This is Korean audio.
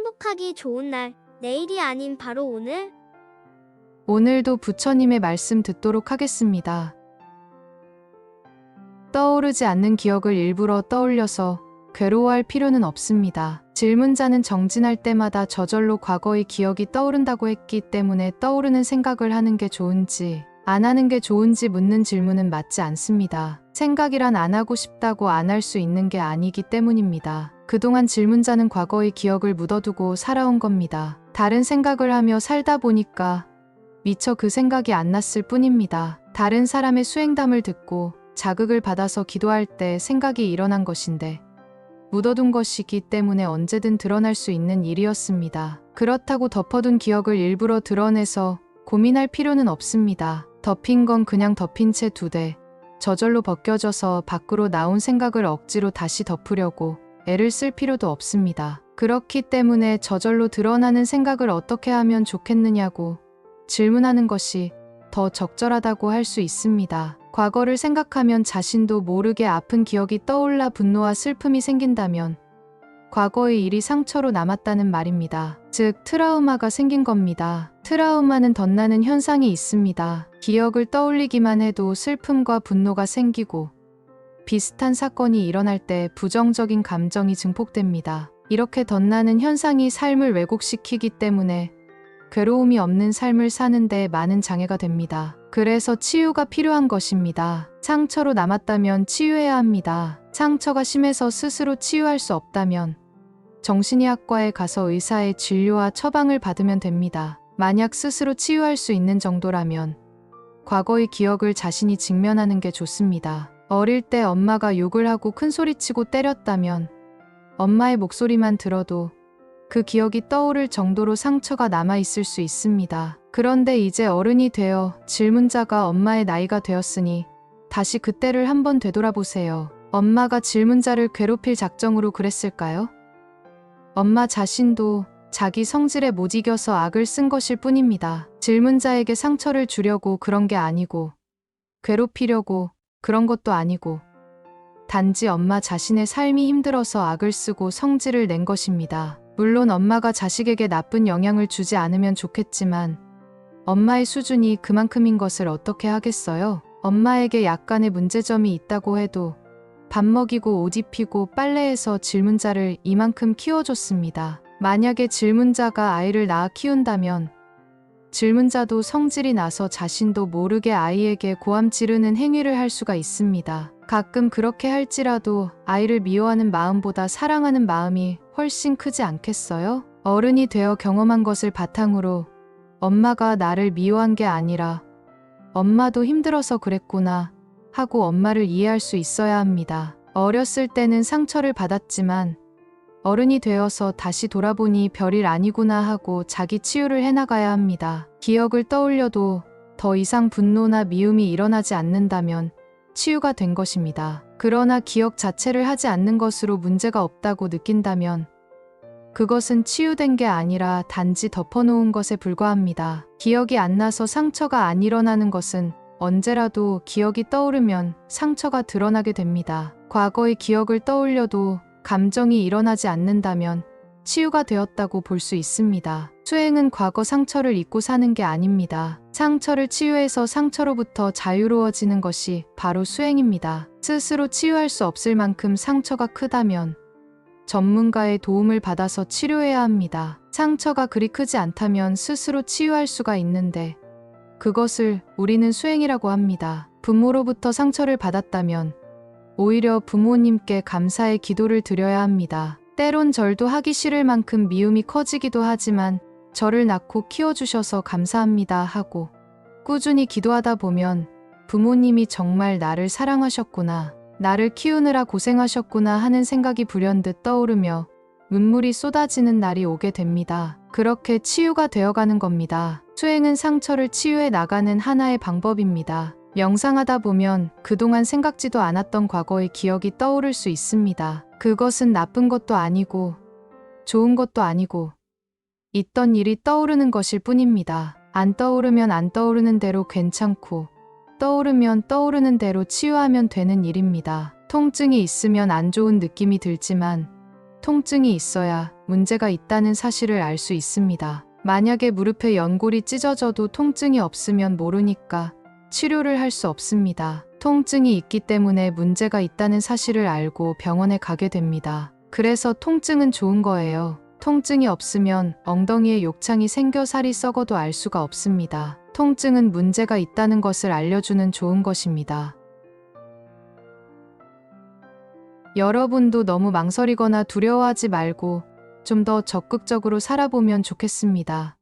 행복하기 좋은 날, 내일이 아닌 바로 오늘. 오늘도 부처님의 말씀 듣도록 하겠습니다. 떠오르지 않는 기억을 일부러 떠올려서 괴로워할 필요는 없습니다. 질문자는 정진할 때마다 저절로 과거의 기억이 떠오른다고 했기 때문에 떠오르는 생각을 하는 게 좋은지 안 하는 게 좋은지 묻는 질문은 맞지 않습니다. 생각이란 안 하고 싶다고 안 할 수 있는 게 아니기 때문입니다. 그동안 질문자는 과거의 기억을 묻어두고 살아온 겁니다. 다른 생각을 하며 살다 보니까 미처 그 생각이 안 났을 뿐입니다. 다른 사람의 수행담을 듣고 자극을 받아서 기도할 때 생각이 일어난 것인데 묻어둔 것이기 때문에 언제든 드러날 수 있는 일이었습니다. 그렇다고 덮어둔 기억을 일부러 드러내서 고민할 필요는 없습니다. 덮인 건 그냥 덮인 채 두되 저절로 벗겨져서 밖으로 나온 생각을 억지로 다시 덮으려고 애를 쓸 필요도 없습니다. 그렇기 때문에 저절로 드러나는 생각을 어떻게 하면 좋겠느냐고 질문하는 것이 더 적절하다고 할 수 있습니다. 과거를 생각하면 자신도 모르게 아픈 기억이 떠올라 분노와 슬픔이 생긴다면 과거의 일이 상처로 남았다는 말입니다. 즉, 트라우마가 생긴 겁니다. 트라우마는 덧나는 현상이 있습니다. 기억을 떠올리기만 해도 슬픔과 분노가 생기고 비슷한 사건이 일어날 때 부정적인 감정이 증폭됩니다. 이렇게 덧나는 현상이 삶을 왜곡시키기 때문에 괴로움이 없는 삶을 사는데 많은 장애가 됩니다. 그래서 치유가 필요한 것입니다. 상처로 남았다면 치유해야 합니다. 상처가 심해서 스스로 치유할 수 없다면 정신의학과에 가서 의사의 진료와 처방을 받으면 됩니다. 만약 스스로 치유할 수 있는 정도라면 과거의 기억을 자신이 직면하는 게 좋습니다. 어릴 때 엄마가 욕을 하고 큰소리치고 때렸다면 엄마의 목소리만 들어도 그 기억이 떠오를 정도로 상처가 남아있을 수 있습니다. 그런데 이제 어른이 되어 질문자가 엄마의 나이가 되었으니 다시 그때를 한번 되돌아보세요. 엄마가 질문자를 괴롭힐 작정으로 그랬을까요? 엄마 자신도 자기 성질에 못 이겨서 악을 쓴 것일 뿐입니다. 질문자에게 상처를 주려고 그런 게 아니고 괴롭히려고 그런 것도 아니고 단지 엄마 자신의 삶이 힘들어서 악을 쓰고 성질을 낸 것입니다. 물론 엄마가 자식에게 나쁜 영향을 주지 않으면 좋겠지만 엄마의 수준이 그만큼인 것을 어떻게 하겠어요? 엄마에게 약간의 문제점이 있다고 해도 밥 먹이고 옷 입히고 빨래해서 질문자를 이만큼 키워줬습니다. 만약에 질문자가 아이를 낳아 키운다면 질문자도 성질이 나서 자신도 모르게 아이에게 고함 지르는 행위를 할 수가 있습니다. 가끔 그렇게 할지라도 아이를 미워하는 마음보다 사랑하는 마음이 훨씬 크지 않겠어요? 어른이 되어 경험한 것을 바탕으로 엄마가 나를 미워한 게 아니라 엄마도 힘들어서 그랬구나 하고 엄마를 이해할 수 있어야 합니다. 어렸을 때는 상처를 받았지만 어른이 되어서 다시 돌아보니 별일 아니구나 하고 자기 치유를 해나가야 합니다. 기억을 떠올려도 더 이상 분노나 미움이 일어나지 않는다면 치유가 된 것입니다. 그러나 기억 자체를 하지 않는 것으로 문제가 없다고 느낀다면 그것은 치유된 게 아니라 단지 덮어놓은 것에 불과합니다. 기억이 안 나서 상처가 안 일어나는 것은 언제라도 기억이 떠오르면 상처가 드러나게 됩니다. 과거의 기억을 떠올려도 감정이 일어나지 않는다면 치유가 되었다고 볼 수 있습니다. 수행은 과거 상처를 잊고 사는 게 아닙니다. 상처를 치유해서 상처로부터 자유로워지는 것이 바로 수행입니다. 스스로 치유할 수 없을 만큼 상처가 크다면 전문가의 도움을 받아서 치료해야 합니다. 상처가 그리 크지 않다면 스스로 치유할 수가 있는데 그것을 우리는 수행이라고 합니다. 부모로부터 상처를 받았다면 오히려 부모님께 감사의 기도를 드려야 합니다. 때론 절도 하기 싫을 만큼 미움이 커지기도 하지만 저를 낳고 키워주셔서 감사합니다 하고 꾸준히 기도하다 보면 부모님이 정말 나를 사랑하셨구나, 나를 키우느라 고생하셨구나 하는 생각이 불현듯 떠오르며 눈물이 쏟아지는 날이 오게 됩니다. 그렇게 치유가 되어가는 겁니다. 수행은 상처를 치유해 나가는 하나의 방법입니다. 명상하다 보면 그동안 생각지도 않았던 과거의 기억이 떠오를 수 있습니다. 그것은 나쁜 것도 아니고 좋은 것도 아니고 있던 일이 떠오르는 것일 뿐입니다. 안 떠오르면 안 떠오르는 대로 괜찮고 떠오르면 떠오르는 대로 치유하면 되는 일입니다. 통증이 있으면 안 좋은 느낌이 들지만 통증이 있어야 문제가 있다는 사실을 알 수 있습니다. 만약에 무릎에 연골이 찢어져도 통증이 없으면 모르니까 치료를 할 수 없습니다. 통증이 있기 때문에 문제가 있다는 사실을 알고 병원에 가게 됩니다. 그래서 통증은 좋은 거예요. 통증이 없으면 엉덩이에 욕창이 생겨 살이 썩어도 알 수가 없습니다. 통증은 문제가 있다는 것을 알려주는 좋은 것입니다. 여러분도 너무 망설이거나 두려워하지 말고 좀 더 적극적으로 살아보면 좋겠습니다.